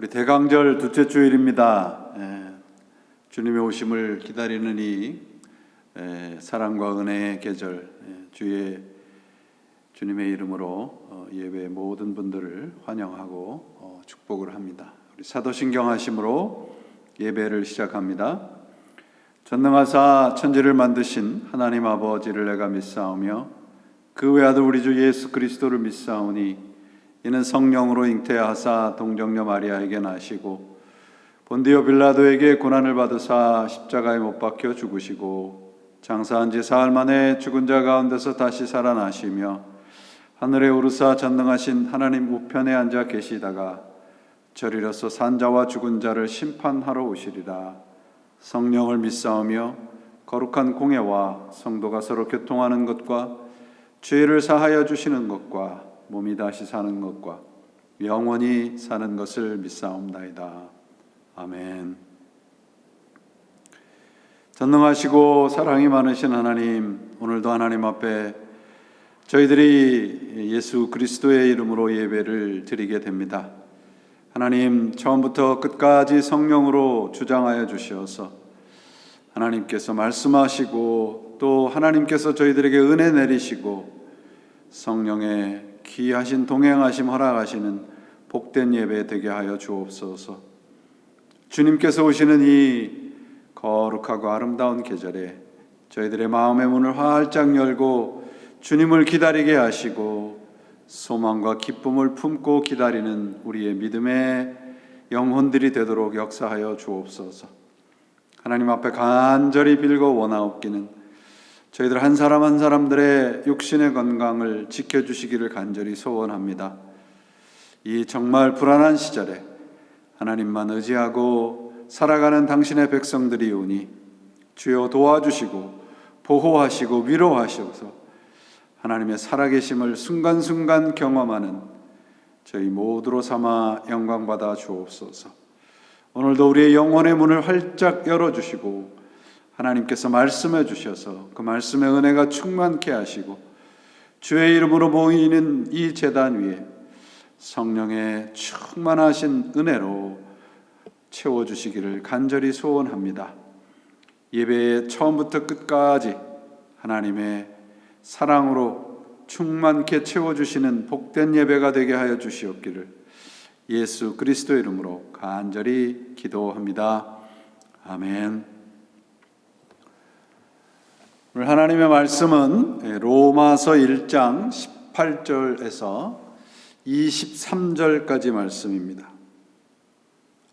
우리 대강절 둘째 주일입니다. 주님의 오심을 기다리는 이 사랑과 은혜의 계절, 주님의 이름으로 예배 모든 분들을 환영하고 축복을 합니다. 우리 사도신경 하심으로 예배를 시작합니다. 전능하사 천지를 만드신 하나님 아버지를 내가 믿사오며 그 외아들 우리 주 예수 그리스도를 믿사오니 이는 성령으로 잉태하사 동정녀 마리아에게 나시고 본디오 빌라도에게 고난을 받으사 십자가에 못 박혀 죽으시고 장사한 지 사흘 만에 죽은 자 가운데서 다시 살아나시며 하늘에 오르사 전능하신 하나님 우편에 앉아 계시다가 저리로서 산자와 죽은 자를 심판하러 오시리라. 성령을 믿사오며 거룩한 공예와 성도가 서로 교통하는 것과 죄를 사하여 주시는 것과 몸이 다시 사는 것과 영원히 사는 것을 믿사옵나이다. 아멘. 전능하시고 사랑이 많으신 하나님, 오늘도 하나님 앞에 저희들이 예수 그리스도의 이름으로 예배를 드리게 됩니다. 하나님, 처음부터 끝까지 성령으로 주장하여 주시어서 하나님께서 말씀하시고 또 하나님께서 저희들에게 은혜 내리시고 성령의 귀하신 동행하심 허락하시는 복된 예배 되게 하여 주옵소서. 주님께서 오시는 이 거룩하고 아름다운 계절에 저희들의 마음의 문을 활짝 열고 주님을 기다리게 하시고 소망과 기쁨을 품고 기다리는 우리의 믿음의 영혼들이 되도록 역사하여 주옵소서. 하나님 앞에 간절히 빌고 원하옵기는 저희들 한 사람 한 사람들의 육신의 건강을 지켜주시기를 간절히 소원합니다. 이 정말 불안한 시절에 하나님만 의지하고 살아가는 당신의 백성들이 오니 주여 도와주시고 보호하시고 위로하셔서 하나님의 살아계심을 순간순간 경험하는 저희 모두로 삼아 영광받아 주옵소서. 오늘도 우리의 영혼의 문을 활짝 열어주시고 하나님께서 말씀해 주셔서 그 말씀의 은혜가 충만케 하시고 주의 이름으로 모이는 이 제단 위에 성령의 충만하신 은혜로 채워주시기를 간절히 소원합니다. 예배의 처음부터 끝까지 하나님의 사랑으로 충만케 채워주시는 복된 예배가 되게 하여 주시옵기를 예수 그리스도 이름으로 간절히 기도합니다. 아멘. 오늘 하나님의 말씀은 로마서 1장 18절에서 23절까지 말씀입니다.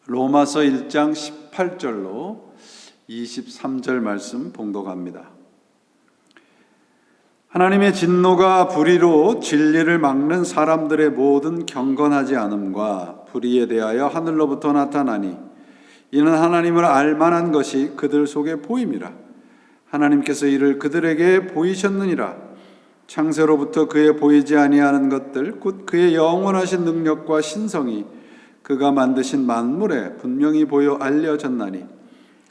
로마서 1장 18절로 23절 말씀 봉독합니다. 하나님의 진노가 불의로 진리를 막는 사람들의 모든 경건하지 않음과 불의에 대하여 하늘로부터 나타나니 이는 하나님을 알만한 것이 그들 속에 보임이라. 하나님께서 이를 그들에게 보이셨느니라. 창세로부터 그의 보이지 아니하는 것들 곧 그의 영원하신 능력과 신성이 그가 만드신 만물에 분명히 보여 알려졌나니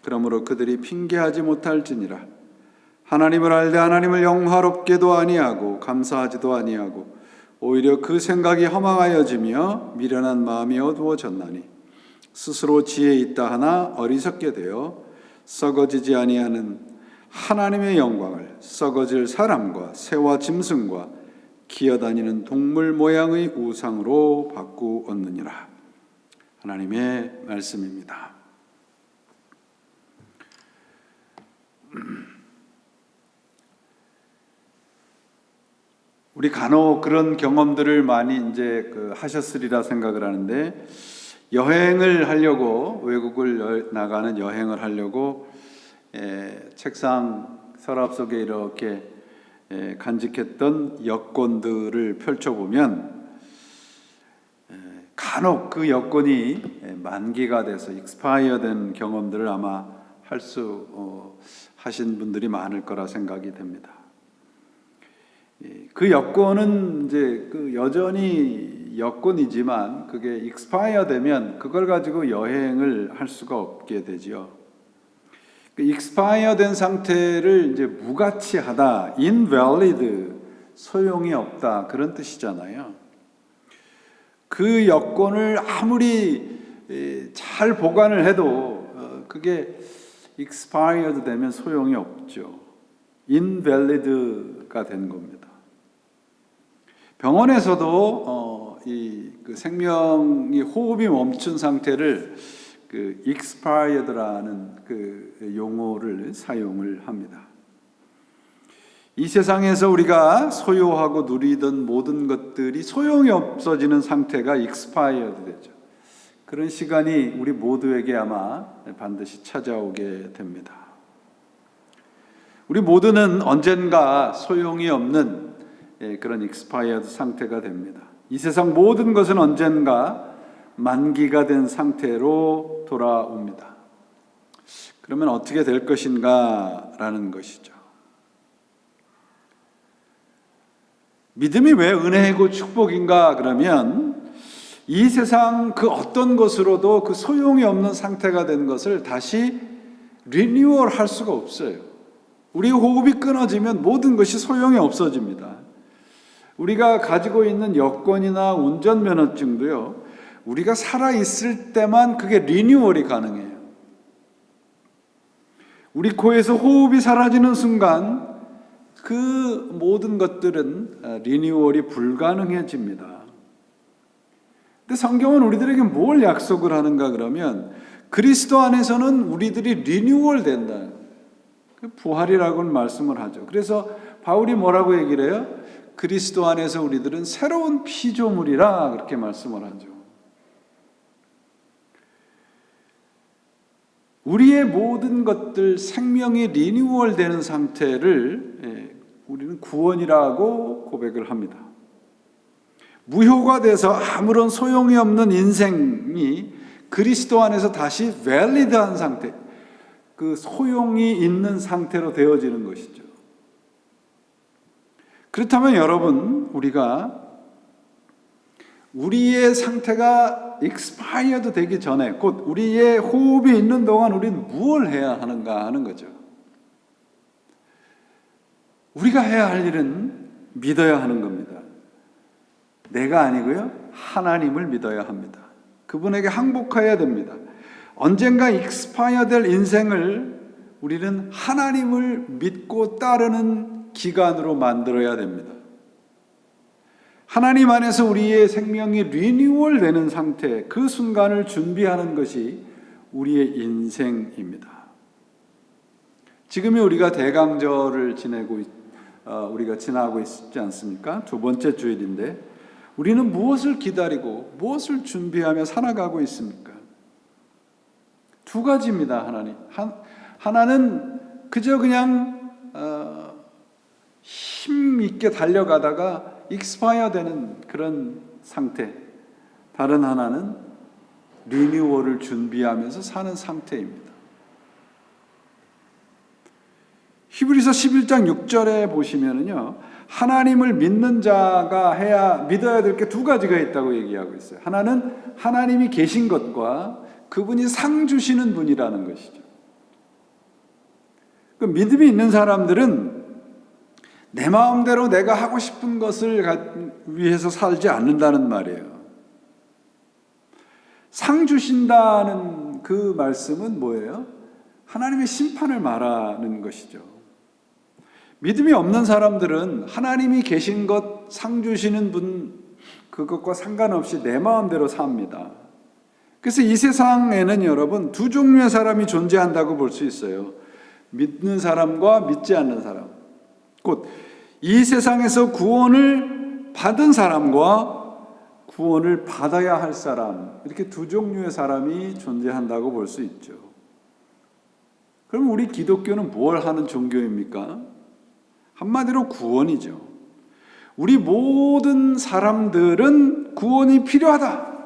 그러므로 그들이 핑계하지 못할지니라. 하나님을 알되 하나님을 영화롭게도 아니하고 감사하지도 아니하고 오히려 그 생각이 허망하여지며 미련한 마음이 어두워졌나니 스스로 지혜 있다 하나 어리석게 되어 썩어지지 아니하는 하나님의 영광을 썩어질 사람과 새와 짐승과 기어다니는 동물 모양의 우상으로 바꾸었느니라. 하나님의 말씀입니다. 우리 간혹 그런 경험들을 많이 이제 하셨으리라 생각을 하는데, 여행을 하려고, 외국을 나가는 여행을 하려고 책상 서랍 속에 이렇게 간직했던 여권들을 펼쳐보면 간혹 그 여건이 만기가 돼서 익스파이어된 경험들을 아마 하신 분들이 많을 거라 생각이 됩니다. 그 여건은 이제 여전히 여건이지만 그게 익스파이어 되면 그걸 가지고 여행을 할 수가 없게 되지요. 익스파이어 된 상태를 이제 무가치하다, invalid, 소용이 없다, 그런 뜻이잖아요. 그 여건을 아무리 잘 보관을 해도 그게 expired 되면 소용이 없죠. invalid가 된 겁니다. 병원에서도 그 생명이 호흡이 멈춘 상태를 expired라는 그 용어를 사용을 합니다. 이 세상에서 우리가 소유하고 누리던 모든 것들이 소용이 없어지는 상태가 expired 되죠. 그런 시간이 우리 모두에게 아마 반드시 찾아오게 됩니다. 우리 모두는 언젠가 소용이 없는 그런 expired 상태가 됩니다. 이 세상 모든 것은 언젠가 만기가 된 상태로 돌아옵니다. 그러면 어떻게 될 것인가 라는 것이죠. 믿음이 왜 은혜이고 축복인가 그러면 이 세상 그 어떤 것으로도 그 소용이 없는 상태가 된 것을 다시 리뉴얼 할 수가 없어요. 우리 호흡이 끊어지면 모든 것이 소용이 없어집니다. 우리가 가지고 있는 여권이나 운전면허증도요, 우리가 살아있을 때만 그게 리뉴얼이 가능해요. 우리 코에서 호흡이 사라지는 순간 그 모든 것들은 리뉴얼이 불가능해집니다. 근데 성경은 우리들에게 뭘 약속을 하는가 그러면 그리스도 안에서는 우리들이 리뉴얼 된다. 부활이라고는 말씀을 하죠. 그래서 바울이 뭐라고 얘기를 해요? 그리스도 안에서 우리들은 새로운 피조물이라 그렇게 말씀을 하죠. 우리의 모든 것들 생명이 리뉴얼 되는 상태를 우리는 구원이라고 고백을 합니다. 무효가 돼서 아무런 소용이 없는 인생이 그리스도 안에서 다시 밸리드한 상태, 그 소용이 있는 상태로 되어지는 것이죠. 그렇다면 여러분, 우리의 상태가 expired 되기 전에 곧 우리의 호흡이 있는 동안 우리는 무엇을 해야 하는가 하는 거죠. 우리가 해야 할 일은 믿어야 하는 겁니다. 내가 아니고요, 하나님을 믿어야 합니다. 그분에게 항복해야 됩니다. 언젠가 expire 될 인생을 우리는 하나님을 믿고 따르는 기간으로 만들어야 됩니다. 하나님 안에서 우리의 생명이 리뉴얼 되는 상태, 그 순간을 준비하는 것이 우리의 인생입니다. 지금이 우리가 대강절을 우리가 지나고 있지 않습니까? 두 번째 주일인데 우리는 무엇을 기다리고 무엇을 준비하며 살아가고 있습니까? 두 가지입니다. 하나는 그저 그냥 힘 있게 달려가다가 익스파이어 되는 그런 상태, 다른 하나는 리뉴얼을 준비하면서 사는 상태입니다. 히브리서 11장 6절에 보시면은요, 하나님을 믿는 자가 믿어야 될 게 두 가지가 있다고 얘기하고 있어요. 하나는 하나님이 계신 것과 그분이 상 주시는 분이라는 것이죠. 그 믿음이 있는 사람들은 내 마음대로 내가 하고 싶은 것을 위해서 살지 않는다는 말이에요. 상 주신다는 그 말씀은 뭐예요? 하나님의 심판을 말하는 것이죠. 믿음이 없는 사람들은 하나님이 계신 것, 상 주시는 분, 그것과 상관없이 내 마음대로 삽니다. 그래서 이 세상에는 여러분 두 종류의 사람이 존재한다고 볼 수 있어요. 믿는 사람과 믿지 않는 사람. 곧 이 세상에서 구원을 받은 사람과 구원을 받아야 할 사람, 이렇게 두 종류의 사람이 존재한다고 볼 수 있죠. 그럼 우리 기독교는 뭘 하는 종교입니까? 한마디로 구원이죠. 우리 모든 사람들은 구원이 필요하다.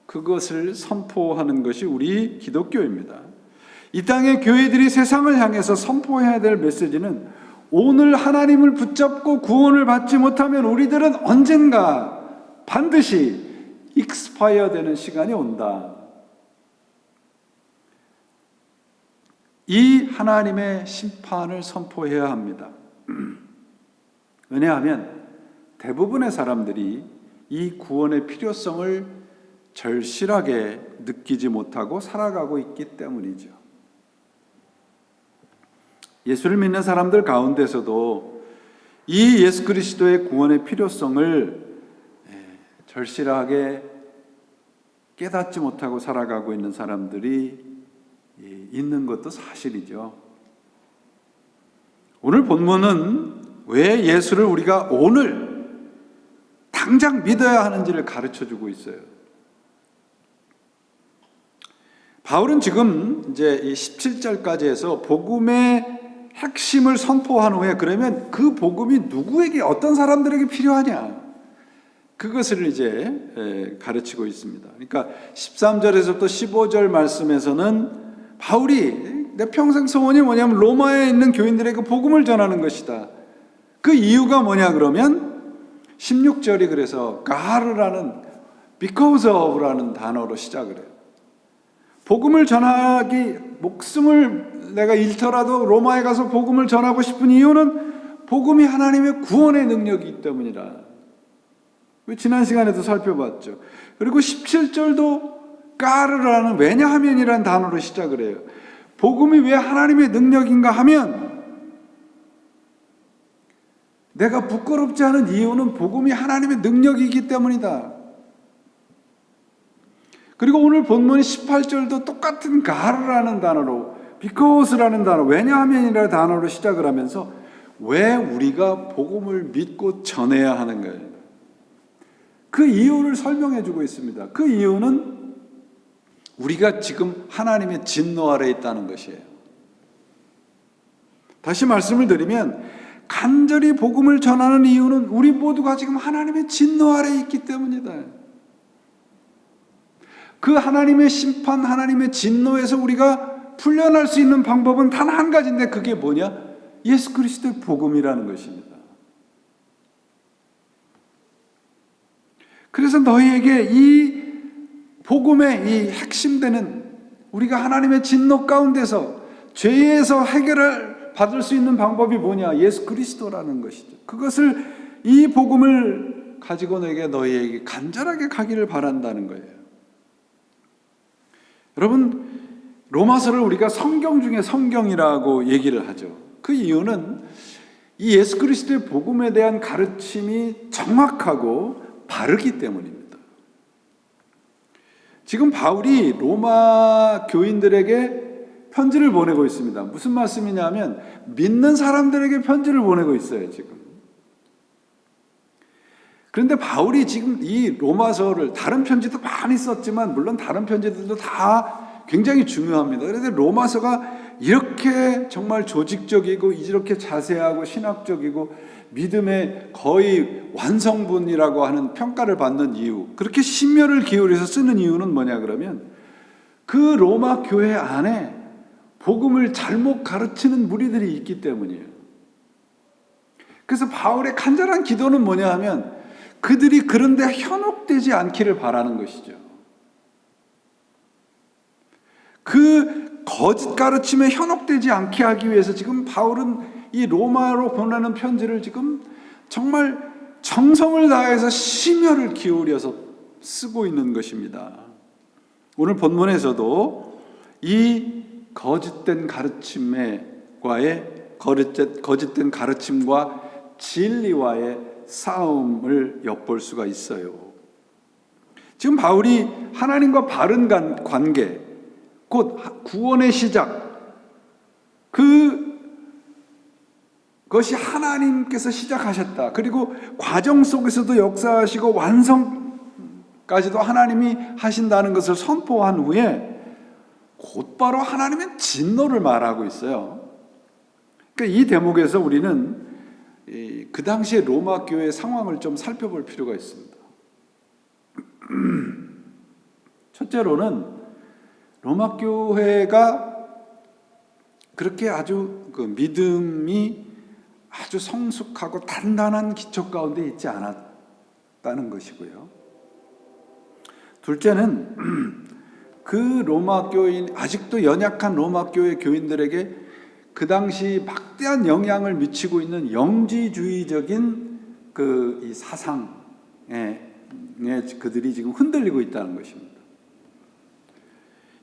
그것을 선포하는 것이 우리 기독교입니다. 이 땅의 교회들이 세상을 향해서 선포해야 될 메시지는 오늘 하나님을 붙잡고 구원을 받지 못하면 우리들은 언젠가 반드시 익스파이어 되는 시간이 온다. 이 하나님의 심판을 선포해야 합니다. 왜냐하면 대부분의 사람들이 이 구원의 필요성을 절실하게 느끼지 못하고 살아가고 있기 때문이죠. 예수를 믿는 사람들 가운데서도 이 예수 그리스도의 구원의 필요성을 절실하게 깨닫지 못하고 살아가고 있는 사람들이 있는 것도 사실이죠. 오늘 본문은 왜 예수를 우리가 오늘 당장 믿어야 하는지를 가르쳐주고 있어요. 바울은 지금 이제 이 17절까지 해서 복음의 핵심을 선포한 후에 그러면 그 복음이 누구에게 어떤 사람들에게 필요하냐 그것을 이제 가르치고 있습니다. 그러니까 13절에서부터 15절 말씀에서는 바울이 내 평생 소원이 뭐냐면 로마에 있는 교인들에게 복음을 전하는 것이다. 그 이유가 뭐냐 그러면 16절이 그래서 God라는 because of라는 단어로 시작을 해요. 복음을 전하기 목숨을 내가 잃더라도 로마에 가서 복음을 전하고 싶은 이유는 복음이 하나님의 구원의 능력이기 때문이라. 지난 시간에도 살펴봤죠. 그리고 17절도 까르라는 왜냐하면이라는 단어로 시작을 해요. 복음이 왜 하나님의 능력인가 하면 내가 부끄럽지 않은 이유는 복음이 하나님의 능력이기 때문이다. 그리고 오늘 본문 18절도 똑같은 가르라는 단어로 because라는 단어 왜냐하면이라는 단어로 시작을 하면서 왜 우리가 복음을 믿고 전해야 하는가요? 그 이유를 설명해 주고 있습니다. 그 이유는 우리가 지금 하나님의 진노 아래에 있다는 것이에요. 다시 말씀을 드리면 간절히 복음을 전하는 이유는 우리 모두가 지금 하나님의 진노 아래에 있기 때문이다. 그 하나님의 심판, 하나님의 진노에서 우리가 풀려날 수 있는 방법은 단 한 가지인데 그게 뭐냐? 예수 그리스도의 복음이라는 것입니다. 그래서 너희에게 이 복음의 이 핵심되는 우리가 하나님의 진노 가운데서 죄에서 해결을 받을 수 있는 방법이 뭐냐? 예수 그리스도라는 것이죠. 그것을 이 복음을 가지고 너희에게 간절하게 가기를 바란다는 거예요. 여러분 로마서를 우리가 성경 중에 성경이라고 얘기를 하죠. 그 이유는 이 예수 그리스도의 복음에 대한 가르침이 정확하고 바르기 때문입니다. 지금 바울이 로마 교인들에게 편지를 보내고 있습니다. 무슨 말씀이냐면 믿는 사람들에게 편지를 보내고 있어요. 지금. 그런데 바울이 지금 이 로마서를 다른 편지도 많이 썼지만 물론 다른 편지들도 다 굉장히 중요합니다. 그런데 로마서가 이렇게 정말 조직적이고 이렇게 자세하고 신학적이고 믿음의 거의 완성분이라고 하는 평가를 받는 이유, 그렇게 심혈을 기울여서 쓰는 이유는 뭐냐 그러면 그 로마 교회 안에 복음을 잘못 가르치는 무리들이 있기 때문이에요. 그래서 바울의 간절한 기도는 뭐냐 하면 그들이 그런데 현혹되지 않기를 바라는 것이죠. 그 거짓 가르침에 현혹되지 않게 하기 위해서 지금 바울은 이 로마로 보내는 편지를 지금 정말 정성을 다해서 심혈을 기울여서 쓰고 있는 것입니다. 오늘 본문에서도 이 거짓된 가르침과 진리와의 싸움을 엿볼 수가 있어요. 지금 바울이 하나님과 바른 관계, 곧 구원의 시작, 그것이 하나님께서 시작하셨다. 그리고 과정 속에서도 역사하시고 완성까지도 하나님이 하신다는 것을 선포한 후에 곧바로 하나님의 진노를 말하고 있어요. 그러니까 이 대목에서 우리는 그 당시의 로마 교회의 상황을 좀 살펴볼 필요가 있습니다. 첫째로는 로마 교회가 그렇게 아주 그 믿음이 아주 성숙하고 단단한 기초 가운데 있지 않았다는 것이고요. 둘째는 그 로마 교인, 아직도 연약한 로마 교회 교인들에게 그 당시 막대한 영향을 미치고 있는 영지주의적인 이 사상에 그들이 지금 흔들리고 있다는 것입니다.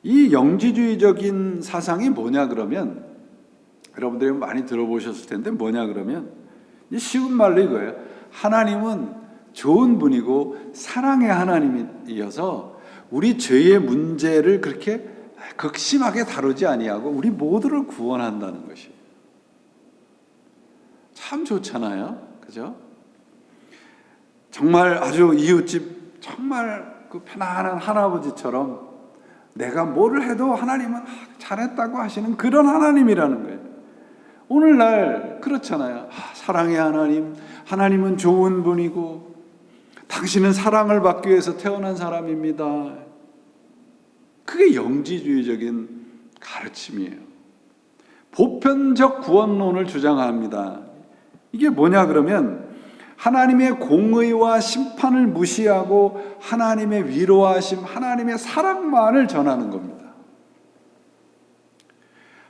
이 영지주의적인 사상이 뭐냐 그러면, 여러분들이 많이 들어보셨을 텐데 뭐냐 그러면, 쉬운 말로 이거예요. 하나님은 좋은 분이고 사랑의 하나님이어서 우리 죄의 문제를 그렇게 극심하게 다루지 아니하고 우리 모두를 구원한다는 것이 참 좋잖아요. 그죠? 정말 아주 이웃집 정말 그 편안한 할아버지처럼 내가 뭐를 해도 하나님은 잘했다고 하시는 그런 하나님이라는 거예요. 오늘날 그렇잖아요. 사랑의 하나님, 하나님은 좋은 분이고 당신은 사랑을 받기 위해서 태어난 사람입니다. 그게 영지주의적인 가르침이에요. 보편적 구원론을 주장합니다. 이게 뭐냐 그러면 하나님의 공의와 심판을 무시하고 하나님의 위로하심, 하나님의 사랑만을 전하는 겁니다.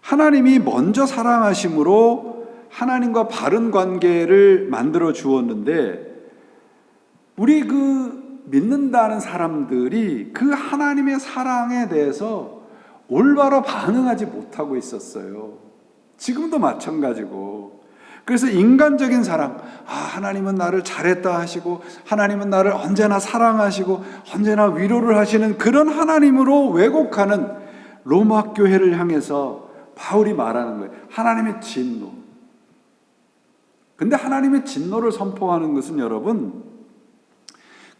하나님이 먼저 사랑하심으로 하나님과 바른 관계를 만들어 주었는데, 우리 믿는다는 사람들이 그 하나님의 사랑에 대해서 올바로 반응하지 못하고 있었어요. 지금도 마찬가지고. 그래서 인간적인 사랑, 하나님은 나를 잘했다 하시고 하나님은 나를 언제나 사랑하시고 언제나 위로를 하시는 그런 하나님으로 왜곡하는 로마 교회를 향해서 바울이 말하는 거예요. 하나님의 진노. 근데 하나님의 진노를 선포하는 것은 여러분,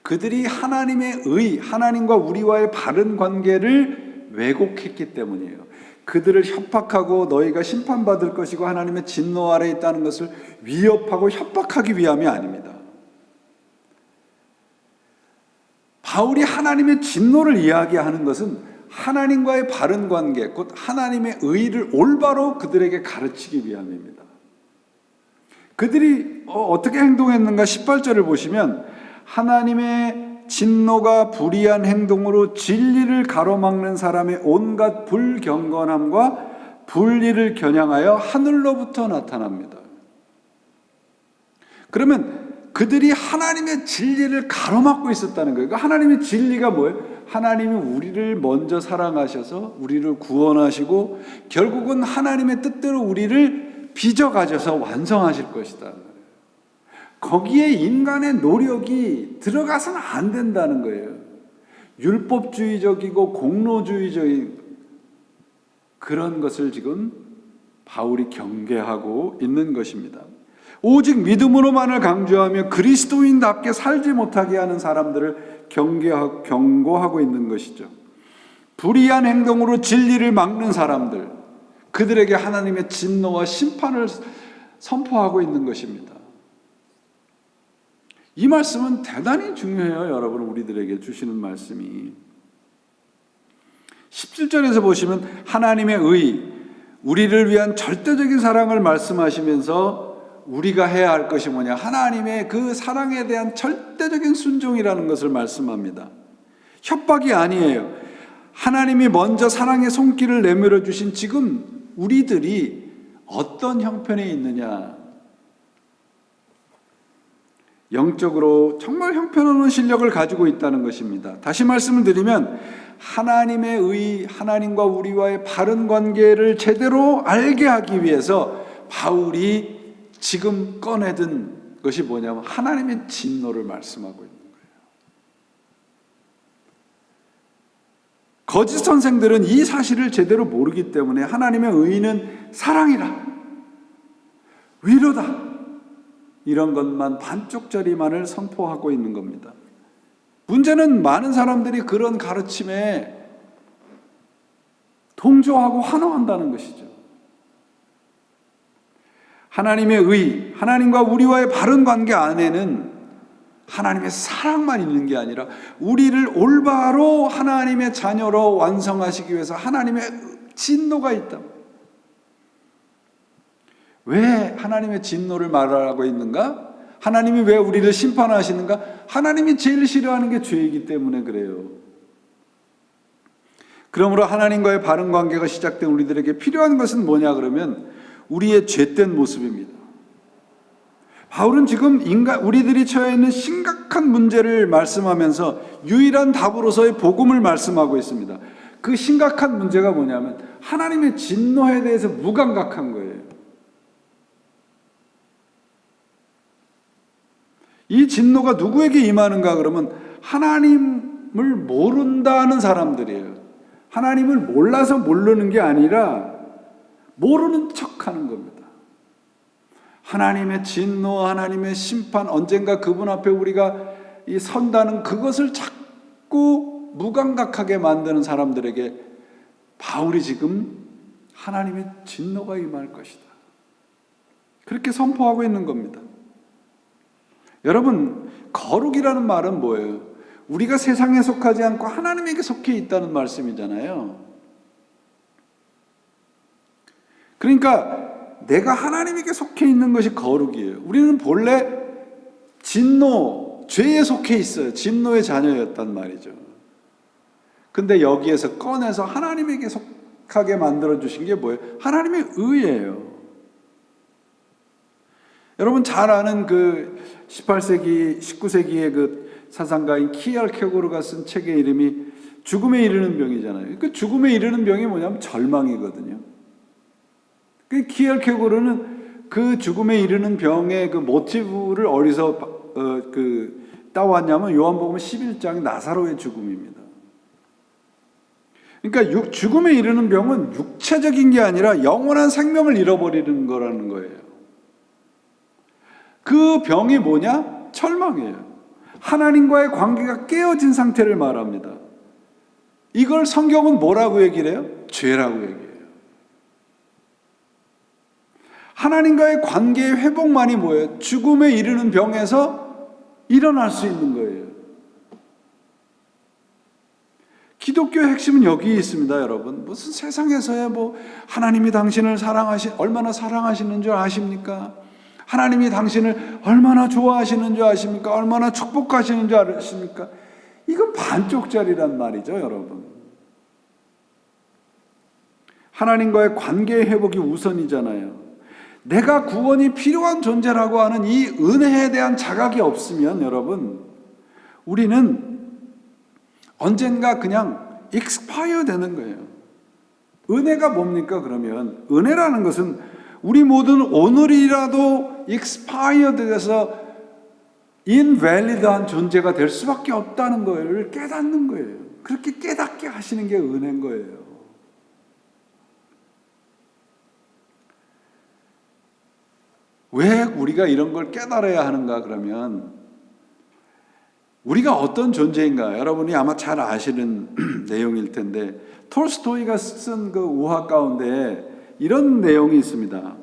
그들이 하나님의 의, 하나님과 우리와의 바른 관계를 왜곡했기 때문이에요. 그들을 협박하고 너희가 심판받을 것이고 하나님의 진노 아래에 있다는 것을 위협하고 협박하기 위함이 아닙니다. 바울이 하나님의 진노를 이야기하는 것은 하나님과의 바른 관계, 곧 하나님의 의를 올바로 그들에게 가르치기 위함입니다. 그들이 어떻게 행동했는가 18절을 보시면 하나님의 진노가 불의한 행동으로 진리를 가로막는 사람의 온갖 불경건함과 불의를 겨냥하여 하늘로부터 나타납니다. 그러면 그들이 하나님의 진리를 가로막고 있었다는 거예요. 하나님의 진리가 뭐예요? 하나님이 우리를 먼저 사랑하셔서 우리를 구원하시고 결국은 하나님의 뜻대로 우리를 빚어가셔서 완성하실 것이다. 거기에 인간의 노력이 들어가서는 안 된다는 거예요. 율법주의적이고 공로주의적인 그런 것을 지금 바울이 경계하고 있는 것입니다. 오직 믿음으로만을 강조하며 그리스도인답게 살지 못하게 하는 사람들을 경고하고 있는 것이죠. 불의한 행동으로 진리를 막는 사람들, 그들에게 하나님의 진노와 심판을 선포하고 있는 것입니다. 이 말씀은 대단히 중요해요. 여러분, 우리들에게 주시는 말씀이 17절에서 보시면 하나님의 의, 우리를 위한 절대적인 사랑을 말씀하시면서 우리가 해야 할 것이 뭐냐, 하나님의 그 사랑에 대한 절대적인 순종이라는 것을 말씀합니다. 협박이 아니에요. 하나님이 먼저 사랑의 손길을 내밀어 주신 지금 우리들이 어떤 형편에 있느냐, 영적으로 정말 형편없는 실력을 가지고 있다는 것입니다. 다시 말씀을 드리면 하나님의 의, 하나님과 우리와의 바른 관계를 제대로 알게 하기 위해서 바울이 지금 꺼내든 것이 뭐냐면 하나님의 진노를 말씀하고 있는 거예요. 거짓 선생들은 이 사실을 제대로 모르기 때문에 하나님의 의는 사랑이라, 위로다, 이런 것만 반쪽짜리만을 선포하고 있는 겁니다. 문제는 많은 사람들이 그런 가르침에 동조하고 환호한다는 것이죠. 하나님의 의, 하나님과 우리와의 바른 관계 안에는 하나님의 사랑만 있는 게 아니라 우리를 올바로 하나님의 자녀로 완성하시기 위해서 하나님의 진노가 있다. 왜 하나님의 진노를 말하고 있는가? 하나님이 왜 우리를 심판하시는가? 하나님이 제일 싫어하는 게 죄이기 때문에 그래요. 그러므로 하나님과의 바른 관계가 시작된 우리들에게 필요한 것은 뭐냐 그러면 우리의 죄된 모습입니다. 바울은 지금 우리들이 처해 있는 심각한 문제를 말씀하면서 유일한 답으로서의 복음을 말씀하고 있습니다. 그 심각한 문제가 뭐냐면 하나님의 진노에 대해서 무감각한 거예요. 이 진노가 누구에게 임하는가 그러면 하나님을 모른다는 사람들이에요. 하나님을 몰라서 모르는 게 아니라 모르는 척하는 겁니다. 하나님의 진노, 하나님의 심판, 언젠가 그분 앞에 우리가 선다는 그것을 자꾸 무감각하게 만드는 사람들에게 바울이 지금 하나님의 진노가 임할 것이다, 그렇게 선포하고 있는 겁니다. 여러분, 거룩이라는 말은 뭐예요? 우리가 세상에 속하지 않고 하나님에게 속해 있다는 말씀이잖아요. 그러니까 내가 하나님에게 속해 있는 것이 거룩이에요. 우리는 본래 진노, 죄에 속해 있어요. 진노의 자녀였단 말이죠. 근데 여기에서 꺼내서 하나님에게 속하게 만들어주신 게 뭐예요? 하나님의 의예요. 여러분 잘 아는 그 18세기, 19세기의 그 사상가인 키알케고르가 쓴 책의 이름이 죽음에 이르는 병이잖아요. 그 죽음에 이르는 병이 뭐냐면 절망이거든요. 그 키알케고르는 그 죽음에 이르는 병의 그 모티브를 어디서 따왔냐면 요한복음 11장 나사로의 죽음입니다. 그러니까 죽음에 이르는 병은 육체적인 게 아니라 영원한 생명을 잃어버리는 거라는 거예요. 그 병이 뭐냐? 절망이에요. 하나님과의 관계가 깨어진 상태를 말합니다. 이걸 성경은 뭐라고 얘기를 해요? 죄라고 얘기해요. 하나님과의 관계의 회복만이 뭐예요? 죽음에 이르는 병에서 일어날 수 있는 거예요. 기독교의 핵심은 여기 있습니다, 여러분. 무슨 세상에서야 하나님이 당신을 얼마나 사랑하시는 줄 아십니까? 하나님이 당신을 얼마나 좋아하시는 줄 아십니까? 얼마나 축복하시는 줄 아십니까? 이건 반쪽짜리란 말이죠, 여러분. 하나님과의 관계의 회복이 우선이잖아요. 내가 구원이 필요한 존재라고 하는 이 은혜에 대한 자각이 없으면 여러분, 우리는 언젠가 그냥 expire 되는 거예요. 은혜가 뭡니까 그러면? 은혜라는 것은 우리 모든 오늘이라도 expired 돼서 invalid한 존재가 될 수밖에 없다는 걸 깨닫는 거예요. 그렇게 깨닫게 하시는 게 은혜인 거예요. 왜 우리가 이런 걸 깨달아야 하는가 그러면 우리가 어떤 존재인가 여러분이 아마 잘 아시는 내용일 텐데 톨스토이가 쓴 그 우화 가운데 이런 내용이 있습니다.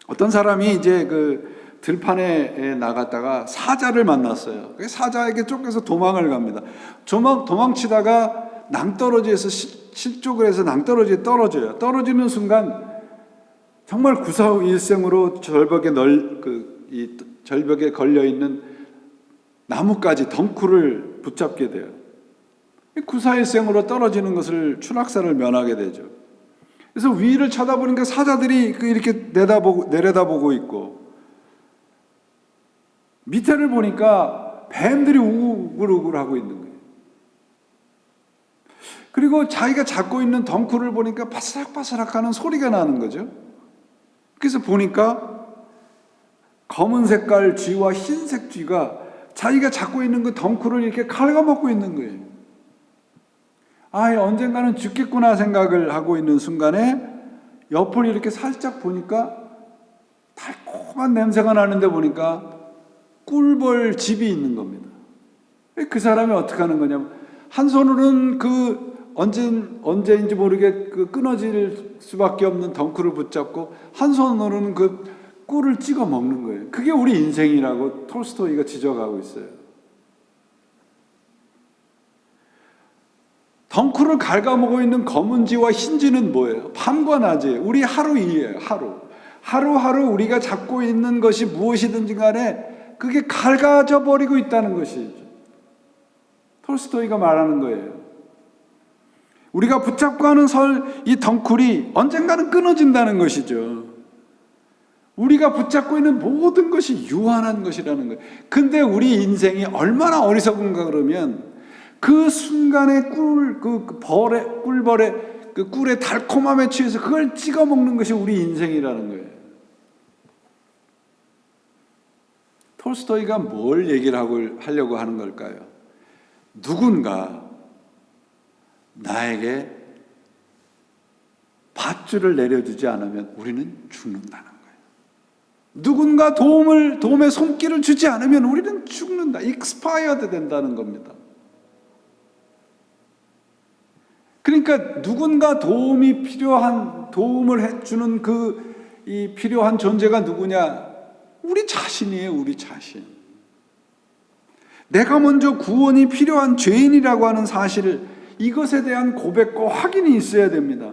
어떤 사람이 이제 그 들판에 나갔다가 사자를 만났어요. 사자에게 쫓겨서 도망을 갑니다. 도망치다가 낭떠러지에서 실족을 해서 낭떠러지에 떨어져요. 떨어지는 순간 정말 구사일생으로 절벽에 걸려 있는 나뭇가지 덩쿨을 붙잡게 돼요. 구사일생으로 떨어지는 것을 추락사를 면하게 되죠. 그래서 위를 쳐다보니까 사자들이 이렇게 내려다보고 있고 밑에를 보니까 뱀들이 우글우글 하고 있는 거예요. 그리고 자기가 잡고 있는 덩쿨을 보니까 바스락바스락 하는 소리가 나는 거죠. 그래서 보니까 검은 색깔 쥐와 흰색 쥐가 자기가 잡고 있는 그 덩쿨을 이렇게 갉아먹고 있는 거예요. 언젠가는 죽겠구나 생각을 하고 있는 순간에 옆을 이렇게 살짝 보니까 달콤한 냄새가 나는데 보니까 꿀벌 집이 있는 겁니다. 그 사람이 어떻게 하는 거냐면 한 손으로는 언제인지 모르게 끊어질 수밖에 없는 덩쿨을 붙잡고 한 손으로는 그 꿀을 찍어 먹는 거예요. 그게 우리 인생이라고 톨스토이가 지적하고 있어요. 덩쿨을 갉아먹고 있는 검은지와 흰지는 뭐예요? 밤과 낮이에요. 우리 하루 일이에요. 하루하루 우리가 잡고 있는 것이 무엇이든지 간에 그게 갉아져 버리고 있다는 것이죠. 톨스토이가 말하는 거예요. 우리가 붙잡고 하는 이 덩쿨이 언젠가는 끊어진다는 것이죠. 우리가 붙잡고 있는 모든 것이 유한한 것이라는 거예요. 근데 우리 인생이 얼마나 어리석은가 그러면 그 순간의 꿀벌의 그 꿀의 달콤함에 취해서 그걸 찍어 먹는 것이 우리 인생이라는 거예요. 톨스토이가 뭘 얘기를 하려고 하는 걸까요? 누군가 나에게 밧줄을 내려주지 않으면 우리는 죽는다는 거예요. 누군가 도움의 손길을 주지 않으면 우리는 죽는다. expired 된다는 겁니다. 그러니까 누군가 도움을 해주는 이 필요한 존재가 누구냐? 우리 자신이에요, 우리 자신. 내가 먼저 구원이 필요한 죄인이라고 하는 사실을 이것에 대한 고백과 확인이 있어야 됩니다.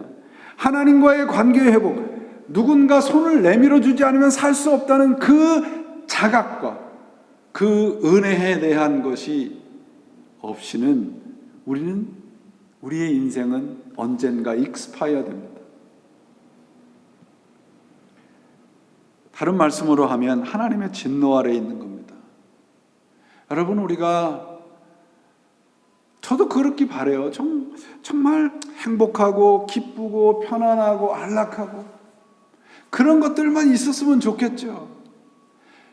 하나님과의 관계 회복, 누군가 손을 내밀어 주지 않으면 살 수 없다는 그 자각과 그 은혜에 대한 것이 없이는 우리의 인생은 언젠가 익스파이어 됩니다. 다른 말씀으로 하면 하나님의 진노 아래에 있는 겁니다. 여러분, 저도 그렇게 바라요. 정말 행복하고 기쁘고 편안하고 안락하고 그런 것들만 있었으면 좋겠죠.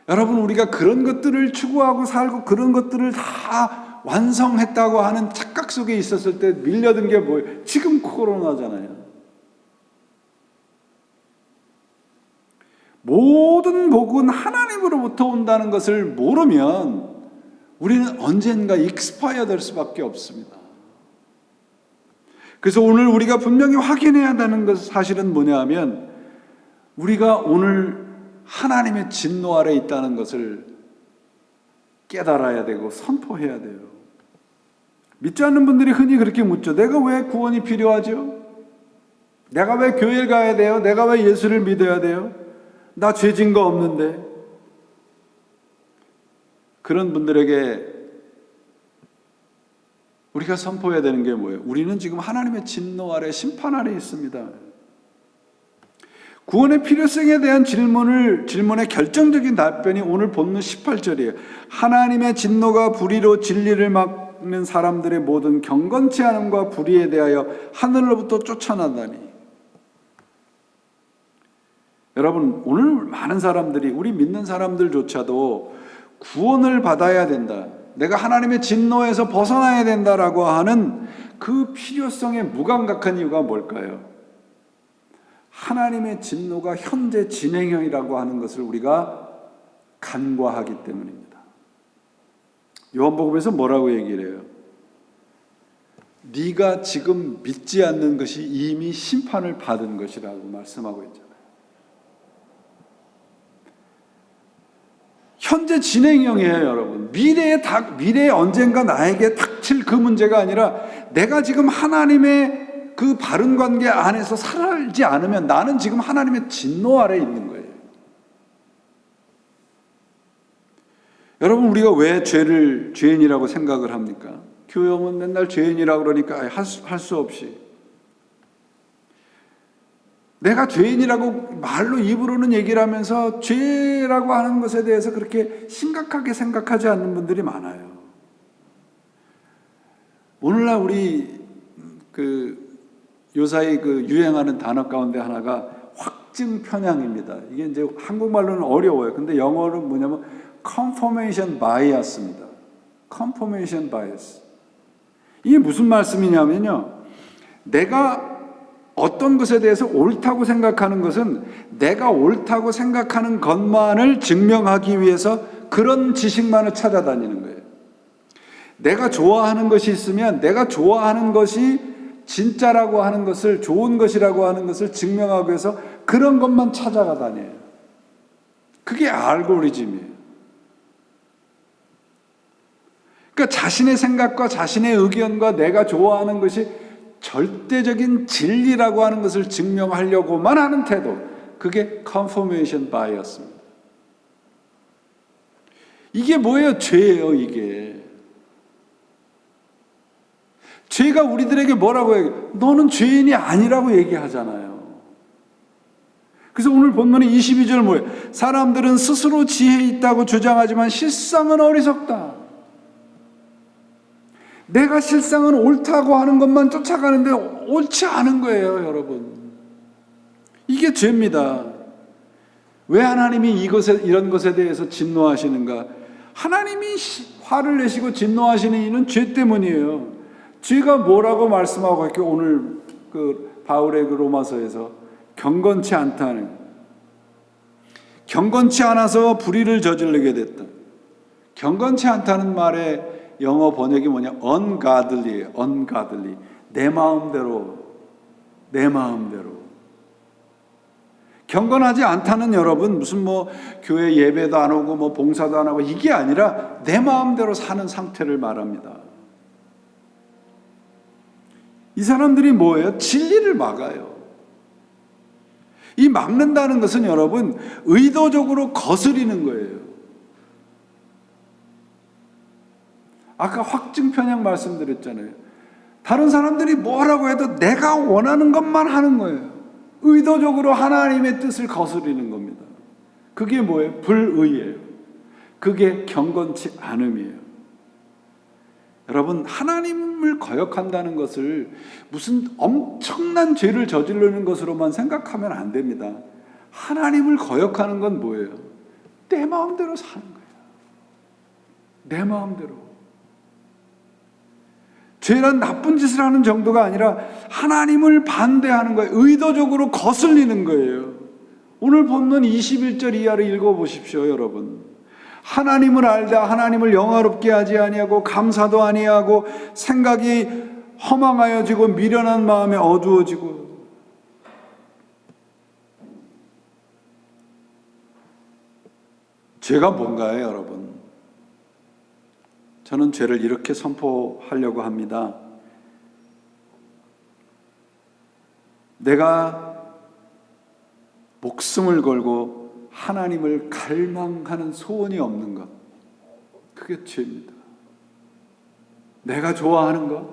여러분, 우리가 그런 것들을 추구하고 살고 그런 것들을 다 완성했다고 하는 착각 속에 있었을 때 밀려든 게 뭐예요? 지금 코로나잖아요. 모든 복은 하나님으로부터 온다는 것을 모르면 우리는 언젠가 익스파이어 될 수밖에 없습니다. 그래서 오늘 우리가 분명히 확인해야 하는 것 사실은 뭐냐 하면 우리가 오늘 하나님의 진노 아래 있다는 것을 깨달아야 되고 선포해야 돼요. 믿지 않는 분들이 흔히 그렇게 묻죠. 내가 왜 구원이 필요하죠? 내가 왜 교회를 가야 돼요? 내가 왜 예수를 믿어야 돼요? 나 죄진 거 없는데. 그런 분들에게 우리가 선포해야 되는 게 뭐예요? 우리는 지금 하나님의 진노 아래, 심판 아래 있습니다. 구원의 필요성에 대한 질문의 결정적인 답변이 오늘 본문 18절이에요. 하나님의 진노가 불의로 진리를 막는 사람들의 모든 경건치 않음과 불의에 대하여 하늘로부터 쫓아나다니. 여러분, 오늘 많은 사람들이, 우리 믿는 사람들조차도 구원을 받아야 된다, 내가 하나님의 진노에서 벗어나야 된다라고 하는 그 필요성에 무감각한 이유가 뭘까요? 하나님의 진노가 현재 진행형이라고 하는 것을 우리가 간과하기 때문입니다. 요한복음에서 뭐라고 얘기를 해요? 네가 지금 믿지 않는 것이 이미 심판을 받은 것이라고 말씀하고 있잖아요. 현재 진행형이에요, 여러분. 미래에 언젠가 나에게 닥칠 그 문제가 아니라 내가 지금 하나님의 그 바른 관계 안에서 살지 않으면 나는 지금 하나님의 진노 아래에 있는 거예요. 여러분, 우리가 왜 죄인이라고 생각을 합니까? 교회 오면 맨날 죄인이라고 그러니까 할 수 없이. 내가 죄인이라고 말로 입으로는 얘기를 하면서 죄라고 하는 것에 대해서 그렇게 심각하게 생각하지 않는 분들이 많아요. 오늘날 우리 요사이 유행하는 단어 가운데 하나가 확증 편향입니다. 이게 이제 한국말로는 어려워요. 근데 영어는 뭐냐면 confirmation bias입니다. confirmation bias. 이게 무슨 말씀이냐면요, 내가 어떤 것에 대해서 옳다고 생각하는 것은 내가 옳다고 생각하는 것만을 증명하기 위해서 그런 지식만을 찾아다니는 거예요. 내가 좋아하는 것이 있으면 내가 좋아하는 것이 진짜라고 하는 것을, 좋은 것이라고 하는 것을 증명하기 위해서 그런 것만 찾아가 다녀요. 그게 알고리즘이에요. 그러니까 자신의 생각과 자신의 의견과 내가 좋아하는 것이 절대적인 진리라고 하는 것을 증명하려고만 하는 태도, 그게 confirmation bias입니다. 이게 뭐예요? 죄예요, 이게. 죄가 우리들에게 뭐라고 얘기해요? 너는 죄인이 아니라고 얘기하잖아요. 그래서 오늘 본문의 22절 뭐예요? 사람들은 스스로 지혜 있다고 주장하지만 실상은 어리석다. 내가 실상은 옳다고 하는 것만 쫓아가는데 옳지 않은 거예요, 여러분. 이게 죄입니다. 왜 하나님이 이런 것에 대해서 진노하시는가? 하나님이 화를 내시고 진노하시는 이유는 죄 때문이에요. 죄가 뭐라고 말씀하고 있고 오늘 그 바울의 그 로마서에서 경건치 않다는, 경건치 않아서 불의를 저지르게 됐다. 경건치 않다는 말의 영어 번역이 뭐냐? ungodly예요. ungodly. 내 마음대로. 경건하지 않다는, 여러분 무슨 뭐 교회 예배도 안 오고 뭐 봉사도 안 하고 이게 아니라 내 마음대로 사는 상태를 말합니다. 이 사람들이 뭐예요? 진리를 막아요. 이 막는다는 것은 여러분 의도적으로 거스리는 거예요. 아까 확증 편향 말씀드렸잖아요. 다른 사람들이 뭐라고 해도 내가 원하는 것만 하는 거예요. 의도적으로 하나님의 뜻을 거스리는 겁니다. 그게 뭐예요? 불의예요. 그게 경건치 않음이에요. 여러분, 하나님을 거역한다는 것을 무슨 엄청난 죄를 저지르는 것으로만 생각하면 안 됩니다. 하나님을 거역하는 건 뭐예요? 내 마음대로 사는 거예요. 내 마음대로. 죄란 나쁜 짓을 하는 정도가 아니라 하나님을 반대하는 거예요. 의도적으로 거슬리는 거예요. 오늘 본문 21절 이하를 읽어보십시오, 여러분. 하나님을 알다 하나님을 영화롭게 하지 아니하고 감사도 아니하고 생각이 허망하여지고 미련한 마음에 어두워지고. 죄가 뭔가요, 여러분? 저는 죄를 이렇게 선포하려고 합니다. 내가 목숨을 걸고 하나님을 갈망하는 소원이 없는 것, 그게 죄입니다. 내가 좋아하는 것,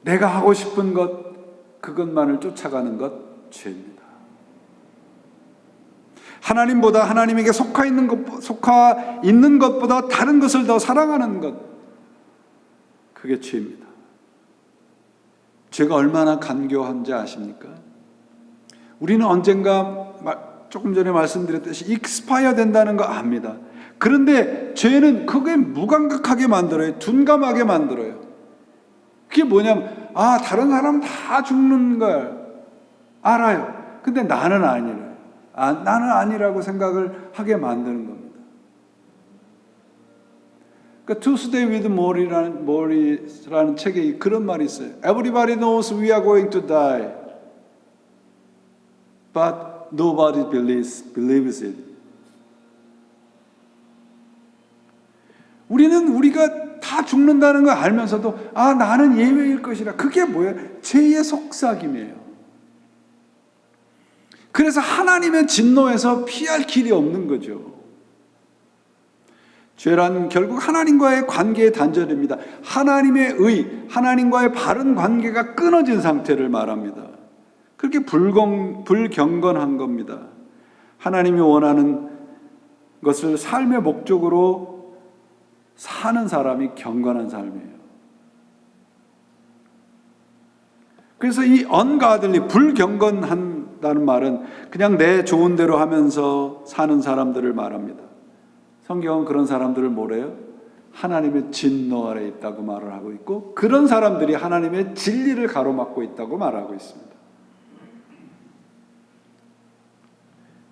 내가 하고 싶은 것, 그것만을 쫓아가는 것, 죄입니다. 하나님보다, 하나님에게 속하 있는 것보다 다른 것을 더 사랑하는 것, 그게 죄입니다. 죄가 얼마나 간교한지 아십니까? 우리는 언젠가 조금 전에 말씀드렸듯이 익스파이어 된다는 거 압니다. 그런데 죄는 그게 무감각하게 만들어요. 둔감하게 만들어요. 그게 뭐냐면 다른 사람 다 죽는 걸 알아요. 근데 나는 아니래요. 나는 아니라고 생각을 하게 만드는 겁니다. 그러니까 Tuesday with Morris라는 책에 그런 말이 있어요. Everybody knows we are going to die, but nobody believes it. 우리가 다 죽는다는 걸 알면서도 나는 예외일 것이라. 그게 뭐예요? 죄의 속삭임이에요. 그래서 하나님의 진노에서 피할 길이 없는 거죠. 죄란 결국 하나님과의 관계의 단절입니다. 하나님의 하나님과의 바른 관계가 끊어진 상태를 말합니다. 그렇게 불경건한 겁니다. 하나님이 원하는 것을 삶의 목적으로 사는 사람이 경건한 삶이에요. 그래서 이 ungodly, 불경건한다는 말은 그냥 내 좋은 대로 하면서 사는 사람들을 말합니다. 성경은 그런 사람들을 뭐래요? 하나님의 진노 아래 있다고 말을 하고 있고, 그런 사람들이 하나님의 진리를 가로막고 있다고 말하고 있습니다.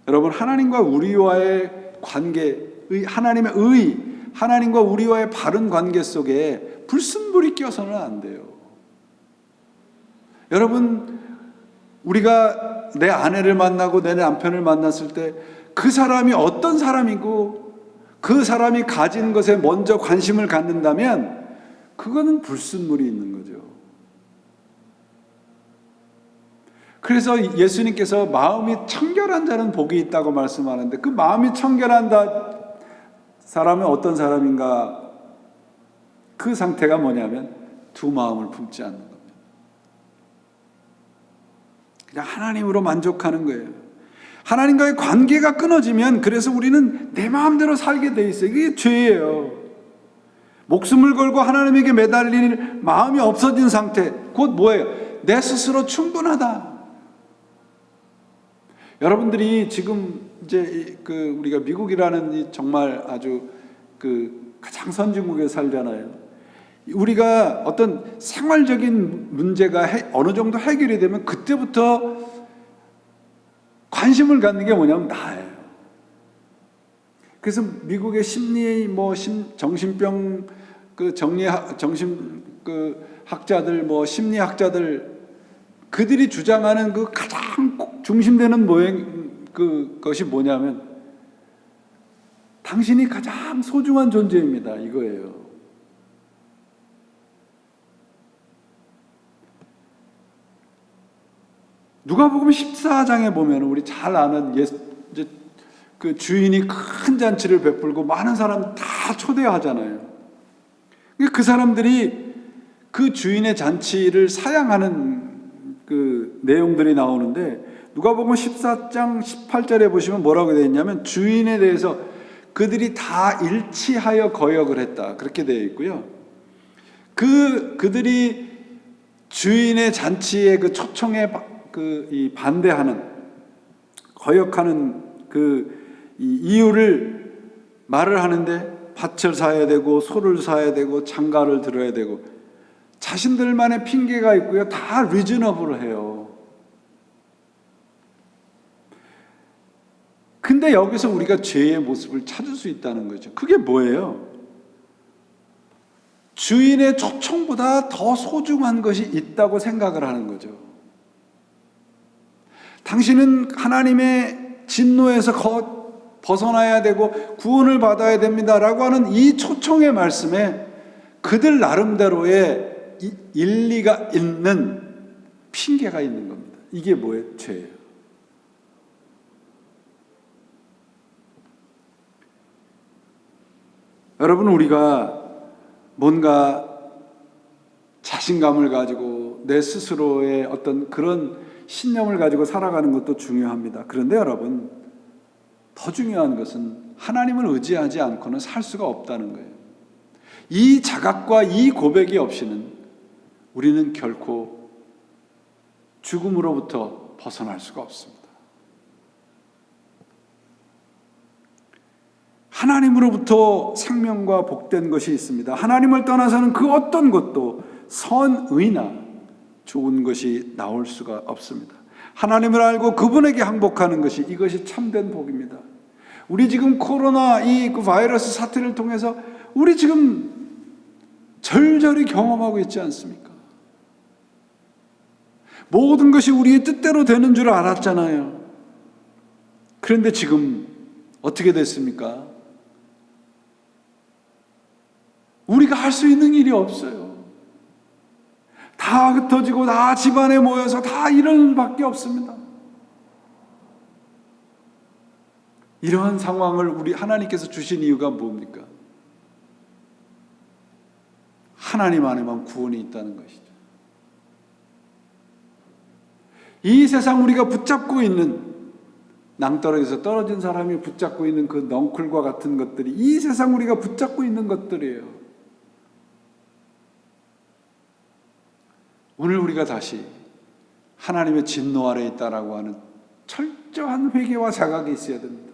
여러분, 하나님과 우리와의 관계, 하나님의 하나님과 우리와의 바른 관계 속에 불순물이 껴서는 안 돼요. 여러분, 우리가 내 아내를 만나고 내 남편을 만났을 때 그 사람이 어떤 사람이고 그 사람이 가진 것에 먼저 관심을 갖는다면 그거는 불순물이 있는 거죠. 그래서 예수님께서 마음이 청결한 자는 복이 있다고 말씀하는데, 그 마음이 청결한 사람은 어떤 사람인가? 그 상태가 뭐냐면 두 마음을 품지 않는 겁니다. 그냥 하나님으로 만족하는 거예요. 하나님과의 관계가 끊어지면, 그래서 우리는 내 마음대로 살게 돼 있어요. 이게 죄예요. 목숨을 걸고 하나님에게 매달릴 마음이 없어진 상태, 곧 뭐예요? 내 스스로 충분하다. 여러분들이 지금 이제 우리가 미국이라는 이 정말 아주 가장 선진국에 살잖아요. 우리가 어떤 생활적인 문제가 어느 정도 해결이 되면 그때부터 관심을 갖는 게 뭐냐면 나예요. 그래서 미국의 심리 정신병 학자들 심리학자들 그들이 주장하는 그 가장 중심되는 것이 뭐냐면 당신이 가장 소중한 존재입니다. 이거예요. 누가복음 14장에 보면 우리 잘 아는 이제 그 주인이 큰 잔치를 베풀고 많은 사람 다 초대하잖아요. 그 사람들이 그 주인의 잔치를 사양하는 그 내용들이 나오는데, 누가복음 14장 18절에 보시면 뭐라고 되어 있냐면 주인에 대해서 그들이 다 일치하여 거역을 했다, 그렇게 되어 있고요. 그들이 주인의 잔치의 그 초청에 이 반대하는, 거역하는 이 이유를 말을 하는데 밭을 사야 되고 소를 사야 되고 장가를 들어야 되고 자신들만의 핑계가 있고요. 다 리즈너블해요. 근데 여기서 우리가 죄의 모습을 찾을 수 있다는 거죠. 그게 뭐예요? 주인의 초청보다 더 소중한 것이 있다고 생각을 하는 거죠. 당신은 하나님의 진노에서 벗어나야 되고 구원을 받아야 됩니다라고 하는 이 초청의 말씀에 그들 나름대로의 일리가 있는 핑계가 있는 겁니다. 이게 뭐예요? 죄예요. 여러분, 우리가 뭔가 자신감을 가지고 내 스스로의 어떤 그런 신념을 가지고 살아가는 것도 중요합니다. 그런데 여러분, 더 중요한 것은 하나님을 의지하지 않고는 살 수가 없다는 거예요. 이 자각과 이 고백이 없이는 우리는 결코 죽음으로부터 벗어날 수가 없습니다. 하나님으로부터 생명과 복된 것이 있습니다. 하나님을 떠나서는 그 어떤 것도 선의나 좋은 것이 나올 수가 없습니다. 하나님을 알고 그분에게 항복하는 것이, 이것이 참된 복입니다. 우리 지금 코로나 그 바이러스 사태를 통해서 우리 지금 절절히 경험하고 있지 않습니까? 모든 것이 우리의 뜻대로 되는 줄 알았잖아요. 그런데 지금 어떻게 됐습니까? 우리가 할 수 있는 일이 없어요. 다 흩어지고 다 집안에 모여서 다 이런 일밖에 없습니다. 이러한 상황을 우리 하나님께서 주신 이유가 뭡니까? 하나님 안에만 구원이 있다는 것이죠. 이 세상 우리가 붙잡고 있는, 낭떠러지에서 떨어진 사람이 붙잡고 있는 그 넝쿨과 같은 것들이 이 세상 우리가 붙잡고 있는 것들이에요. 오늘 우리가 다시 하나님의 진노 아래에 있다라고 하는 철저한 회개와 자각이 있어야 됩니다.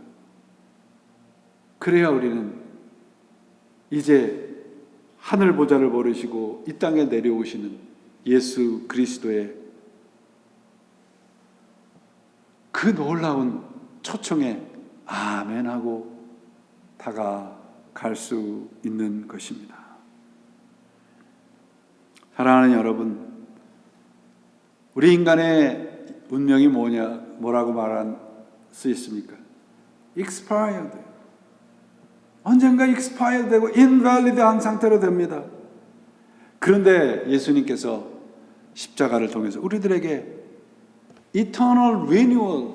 그래야 우리는 이제 하늘 보좌를 버리시고 이 땅에 내려오시는 예수 그리스도의 그 놀라운 초청에 아멘하고 다가갈 수 있는 것입니다. 사랑하는 여러분, 우리 인간의 운명이 뭐라고 말할 수 있습니까? expired. 언젠가 expired 되고 invalid한 상태로 됩니다. 그런데 예수님께서 십자가를 통해서 우리들에게 eternal renewal,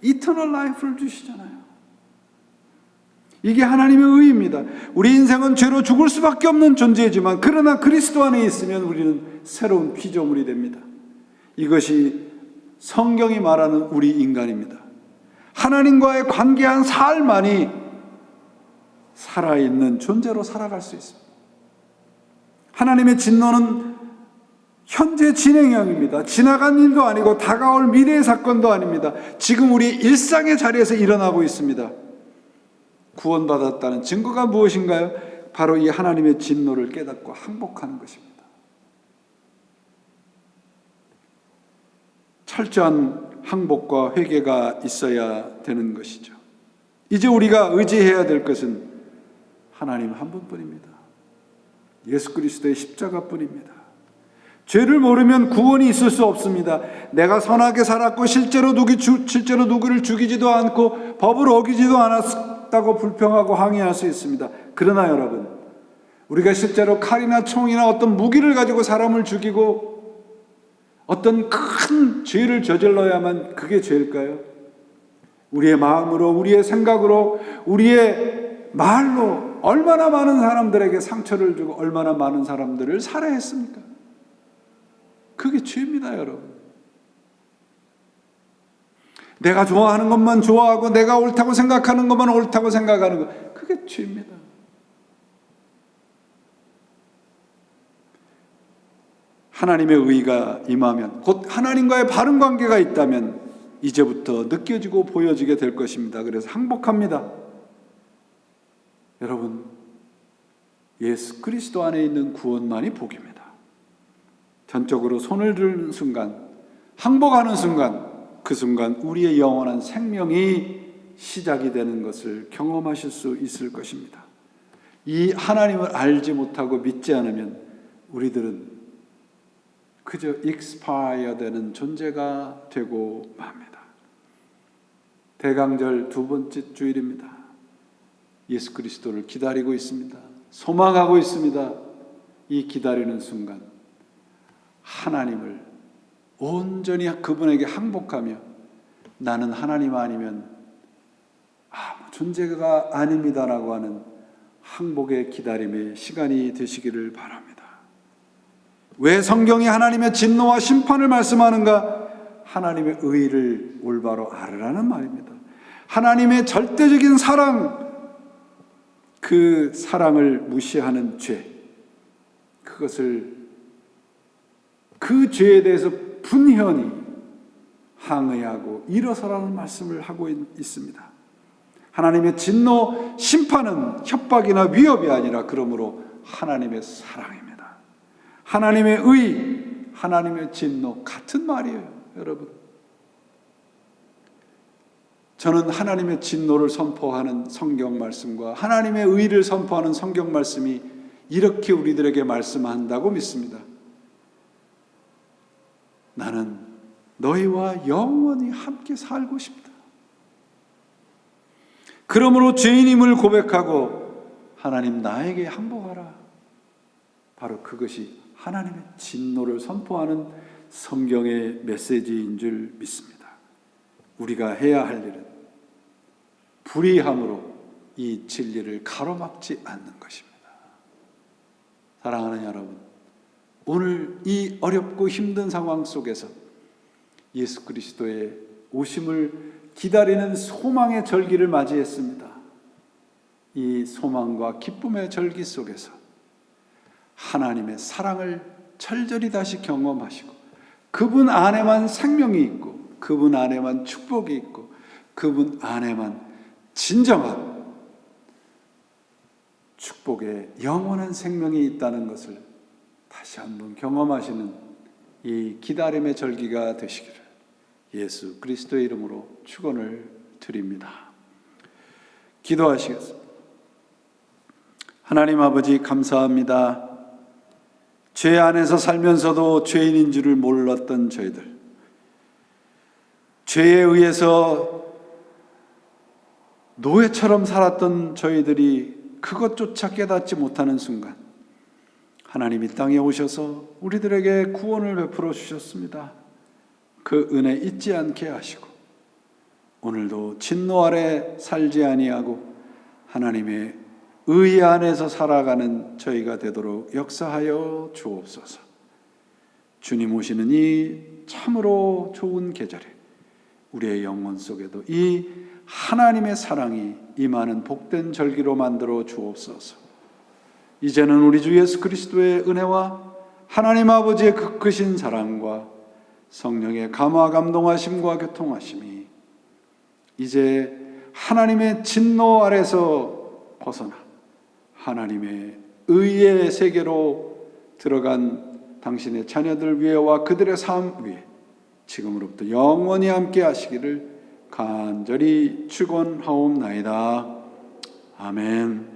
eternal life를 주시잖아요. 이게 하나님의 의입니다. 우리 인생은 죄로 죽을 수밖에 없는 존재이지만 그러나 그리스도 안에 있으면 우리는 새로운 피조물이 됩니다. 이것이 성경이 말하는 우리 인간입니다. 하나님과의 관계한 삶만이 살아있는 존재로 살아갈 수 있습니다. 하나님의 진노는 현재 진행형입니다. 지나간 일도 아니고 다가올 미래의 사건도 아닙니다. 지금 우리 일상의 자리에서 일어나고 있습니다. 구원받았다는 증거가 무엇인가요? 바로 이 하나님의 진노를 깨닫고 항복하는 것입니다. 철저한 항복과 회개가 있어야 되는 것이죠. 이제 우리가 의지해야 될 것은 하나님 한 분뿐입니다. 예수 그리스도의 십자가뿐입니다. 죄를 모르면 구원이 있을 수 없습니다. 내가 선하게 살았고 실제로 누구를 죽이지도 않고 법을 어기지도 않았다고 불평하고 항의할 수 있습니다. 그러나 여러분, 우리가 실제로 칼이나 총이나 어떤 무기를 가지고 사람을 죽이고 어떤 큰 죄를 저질러야만 그게 죄일까요? 우리의 마음으로, 우리의 생각으로, 우리의 말로 얼마나 많은 사람들에게 상처를 주고 얼마나 많은 사람들을 살해했습니까? 그게 죄입니다, 여러분. 내가 좋아하는 것만 좋아하고 내가 옳다고 생각하는 것만 옳다고 생각하는 것, 그게 죄입니다. 하나님의 의가 임하면, 곧 하나님과의 바른 관계가 있다면 이제부터 느껴지고 보여지게 될 것입니다. 그래서 항복합니다. 여러분, 예수 그리스도 안에 있는 구원만이 복입니다. 전적으로 손을 드는 순간, 항복하는 순간, 그 순간 우리의 영원한 생명이 시작이 되는 것을 경험하실 수 있을 것입니다. 이 하나님을 알지 못하고 믿지 않으면 우리들은 그저 expire 되는 존재가 되고 맙니다. 대강절 두 번째 주일입니다. 예수 그리스도를 기다리고 있습니다. 소망하고 있습니다. 이 기다리는 순간 하나님을 온전히 그분에게 항복하며 나는 하나님 아니면 아무 존재가 아닙니다라고 하는 항복의 기다림의 시간이 되시기를 바랍니다. 왜 성경이 하나님의 진노와 심판을 말씀하는가? 하나님의 의를 올바로 알으라는 말입니다. 하나님의 절대적인 사랑, 그 사랑을 무시하는 죄, 그것을 그 죄에 대해서 분연히 항의하고 일어서라는 말씀을 하고 있습니다. 하나님의 진노, 심판은 협박이나 위협이 아니라 그러므로 하나님의 사랑입니다. 하나님의 의, 하나님의 진노 같은 말이에요, 여러분. 저는 하나님의 진노를 선포하는 성경 말씀과 하나님의 의를 선포하는 성경 말씀이 이렇게 우리들에게 말씀한다고 믿습니다. 나는 너희와 영원히 함께 살고 싶다. 그러므로 죄인임을 고백하고 하나님 나에게 항복하라. 바로 그것이 하나님의 진노를 선포하는 성경의 메시지인 줄 믿습니다. 우리가 해야 할 일은 불의함으로 이 진리를 가로막지 않는 것입니다. 사랑하는 여러분, 오늘 이 어렵고 힘든 상황 속에서 예수 그리스도의 오심을 기다리는 소망의 절기를 맞이했습니다. 이 소망과 기쁨의 절기 속에서 하나님의 사랑을 철저히 다시 경험하시고 그분 안에만 생명이 있고 그분 안에만 축복이 있고 그분 안에만 진정한 축복의 영원한 생명이 있다는 것을 다시 한번 경험하시는 이 기다림의 절기가 되시기를 예수 그리스도의 이름으로 축원을 드립니다. 기도하시겠습니다. 하나님 아버지 감사합니다. 죄 안에서 살면서도 죄인인 줄을 몰랐던 저희들, 죄에 의해서 노예처럼 살았던 저희들이 그것조차 깨닫지 못하는 순간 하나님이 땅에 오셔서 우리들에게 구원을 베풀어 주셨습니다. 그 은혜 잊지 않게 하시고 오늘도 진노 아래 살지 아니하고 하나님의 의 안에서 살아가는 저희가 되도록 역사하여 주옵소서. 주님 오시는 이 참으로 좋은 계절에 우리의 영혼 속에도 이 하나님의 사랑이 임하는 복된 절기로 만들어 주옵소서. 이제는 우리 주 예수 그리스도의 은혜와 하나님 아버지의 그 크신 사랑과 성령의 감화 감동하심과 교통하심이 이제 하나님의 진노 아래서 벗어나 하나님의 의의 세계로 들어간 당신의 자녀들 위에와 그들의 삶 위에 지금으로부터 영원히 함께 하시기를 간절히 축원하옵나이다. 아멘.